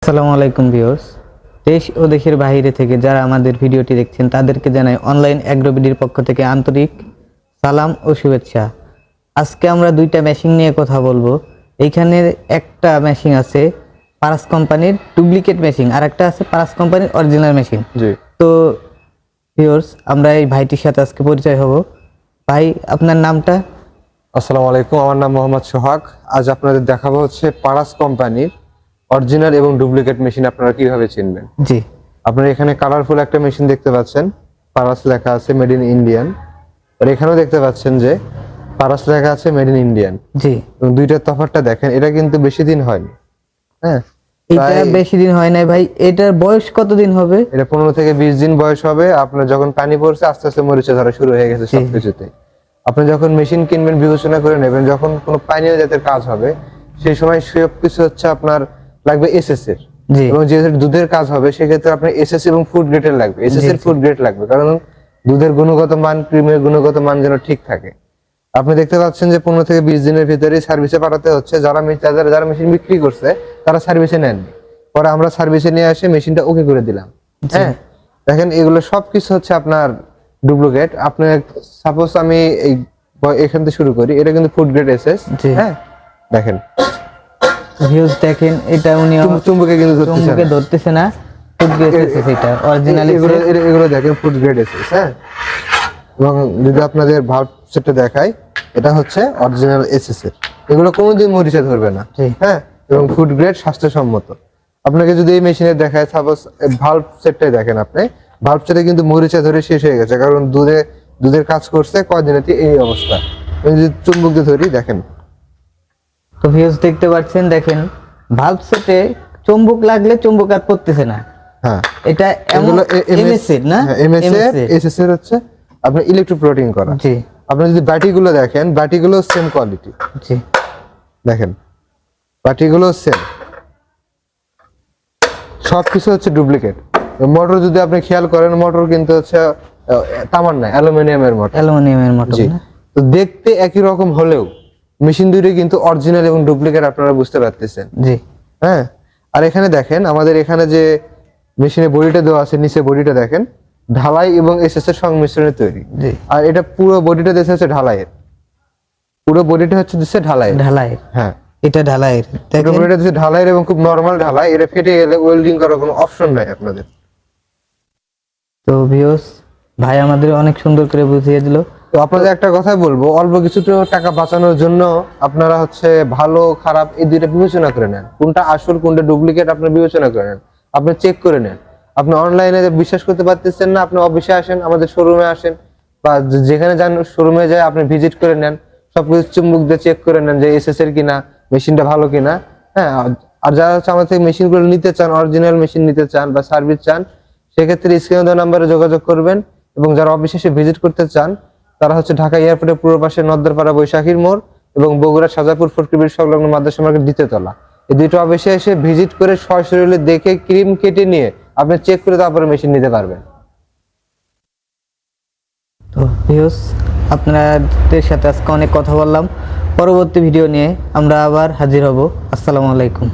আসসালামু আলাইকুম ভিউয়ার্স। দেশ ও দেশের বাইরে থেকে যারা আমাদের ভিডিওটি দেখছেন তাদেরকে জানাই অনলাইন অ্যাগ্রোবিডির পক্ষ থেকে আন্তরিক সালাম ও শুভেচ্ছা। আজকে আমরা দুইটা মেশিন নিয়ে কথা বলবো। এইখানে একটা মেশিন আছে পারাস কোম্পানির ডুপ্লিকেট মেশিন, আর একটা আছে পারাস কোম্পানির অরিজিনাল মেশিন। জি। তো ভিউয়ার্স, আমরা এই ভাইটির সাথে আজকে পরিচয় হব। ভাই, আপনার নামটা? আসসালামু আলাইকুম, আমার নাম মোহাম্মদ সোহাগ। আজ আপনাদের দেখাবো হচ্ছে পারাস কোম্পানির অরিজিনাল এবং ডুপ্লিকেট মেশিন আপনারা কিভাবে চিনবেন। জি। আপনারা এখানে কালারফুল একটা মেশিন দেখতে পাচ্ছেন, পারাস লেখা আছে মেড ইন ইন্ডিয়ান। আর এখানেও দেখতে পাচ্ছেন যে পারাস লেখা আছে মেড ইন ইন্ডিয়ান। জি। এবং দুইটার তফাৎটা দেখেন, এটা কিন্তু বেশি দিন হয়নি। হ্যাঁ, এটা বেশি দিন হয় নাই ভাই। এটার বয়স কতদিন হবে? এটা 15 থেকে 20 দিন বয়স হবে। আপনার যখন পানি পড়ছে আস্তে আস্তে মরিচা ধরা শুরু হয়ে গেছে সবকিছুতে। আপনি যখন মেশিন কিনবেন বিবেচনা করে নেবেন, যখন কোনো পানীয় জাতের কাজ হবে সেই সময় সবকিছু হচ্ছে আপনার লাগবে এসএস এর। জি। এবং যেহেতু দুধের কাজ হবে সেক্ষেত্রে আপনার এসএস এবং ফুড গ্রেডের লাগবে, এসএস এর ফুড গ্রেড লাগবে, কারণ দুধের গুণগত মান, ক্রিমের গুণগত মান যেন ঠিক থাকে। আপনি দেখতে পাচ্ছেন যে 15 থেকে 20 দিনের ভিতরে সার্ভিসে পাঠাতে হচ্ছে। যারা মেশিন বিক্রি করছে তারা সার্ভিসে নেননি, পরে আমরা সার্ভিসে নিয়ে আসে মেশিনটা ওকে করে দিলাম। হ্যাঁ, দেখেন এগুলো সবকিছু হচ্ছে আপনার ডুপ্লিকেট। আপনি সাপোজ আমি এখান থেকে শুরু করি, এটা কিন্তু ফুড গ্রেড এসএস। হ্যাঁ, দেখেন ভিউজ দেখেন, এটা উনি চুম্বকে কিন্তু ধরতেছে না, ফুড গ্রেড এসএস, এটা অরিজিনাল এগুলো দেখেন ফুড গ্রেড এসএস। হ্যাঁ, এবং যদি আপনাদের ভাল্ব সেটটা দেখাই, এটা হচ্ছে অরিজিনাল এসএস এর। এগুলো কোনোদিন মরিচা ধরবে না। হ্যাঁ, এবং ফুড গ্রেড স্বাস্থ্যসম্মত। আপনাকে যদি এই মেশিনে দেখায়, সাপোজ ভাল্ব সেটটাই দেখেন, আপনি ভাল্ব সেটে কিন্তু মরিচা ধরে শেষ হয়ে গেছে, কারণ দুধের কাজ করছে কয়দিনেতে এই অবস্থা। যদি চুম্বক দিয়ে ধরি, দেখেন তো ভিউজ দেখতে পাচ্ছেন, দেখেন ভাল্ব সেটে চুম্বক লাগলে চুম্বক আর পড়তেছে না। হ্যাঁ, এটা এগুলো এমএসসি না, এসএস এর হচ্ছে আপনার ইলেকট্রোপ্লেটিং করা। জি। আপনি যদি ব্যাটিগুলো দেখেন, ব্যাটিগুলো সেম কোয়ালিটি। জি, দেখেন ব্যাটিগুলো সেম, সবকিছু হচ্ছে ডুপ্লিকেট। মোটর যদি আপনি খেয়াল করেন, মোটর কিন্তু হচ্ছে তামার না, অ্যালুমিনিয়ামের মোটর। জি। তো দেখতে একই রকম হলেও মেশিন দুটোই কিন্তু অরিজিনাল এবং ডুপ্লিকেট, আপনারা বুঝতে পারতেছেন। জি। হ্যাঁ, আর এখানে দেখেন আমাদের এখানে যে মেশিনে বডিটা দেওয়া আছে, নিচে বডিটা দেখেন ঢালাই এবং এসএস এর সংমিশ্রণে তৈরি। জি। আর এটা পুরো বডিটা দেশে হচ্ছে ঢালাইয়ের, পুরো বডিটা হচ্ছে দেশে ঢালাইয়ের। হ্যাঁ, এটা ঢালাইয়ের, দেখেন বডিটা দেশে ঢালাইয়ের এবং খুব নরমাল ঢালাই। এটা ফেটে গেলে ওয়েল্ডিং করার কোনো অপশন নাই আপনাদের। তো ভিউস, ভাই আমাদের অনেক সুন্দর করে বুঝিয়ে দিল। তো আপনাদের একটা কথাই বলবো, অল্প কিছু টাকা বাঁচানোর জন্য আপনারা হচ্ছে ভালো খারাপ এই দুইটা বিবেচনা করে নেন, কোনটা আসল কোনটা ডুপ্লিকেট আপনারা বিবেচনা করে নেন, আপনি চেক করে নেন। আপনি অনলাইনে বিশ্বাস করতে পারতেছেন না, আপনি অফিসে আসেন, আমাদের শোরুমে আসেন, বা যেখানে যান শোরুমে যায় আপনি ভিজিট করে নেন, সবকিছু চুম্বক দিয়ে চেক করে নেন যে এসএস এর কিনা, মেশিনটা ভালো কিনা। হ্যাঁ, আর যারা হচ্ছে আমাদের থেকে মেশিনগুলো নিতে চান, অরিজিনাল মেশিন নিতে চান বা সার্ভিস চান, সেক্ষেত্রে স্ক্রিনে দেওয়া নাম্বারে যোগাযোগ করবেন। এবং যারা অফিসে এসে ভিজিট করতে চান তারা হচ্ছে ঢাকা এয়ারপোর্টের পূর্ব পাশে নদ্দরপাড়া বৈশাখীর মোড় এবং বগুড়া সাজাপুর ফটকিবির সংলগ্ন মাদ্রাসা মার্কেট দ্বিতীয়তলা, এই দুইটা অফিসে এসে ভিজিট করে সরাসরি দেখে ক্রিম কেটে নিয়ে আপনি চেক করে তারপরে মেশিন নিতে পারবেন। তো ভিউস, আপনাদের সাথে আজকে অনেক কথা বললাম। পরবর্তী ভিডিও নিয়ে আমরা আবার হাজির হব। আসসালামু আলাইকুম।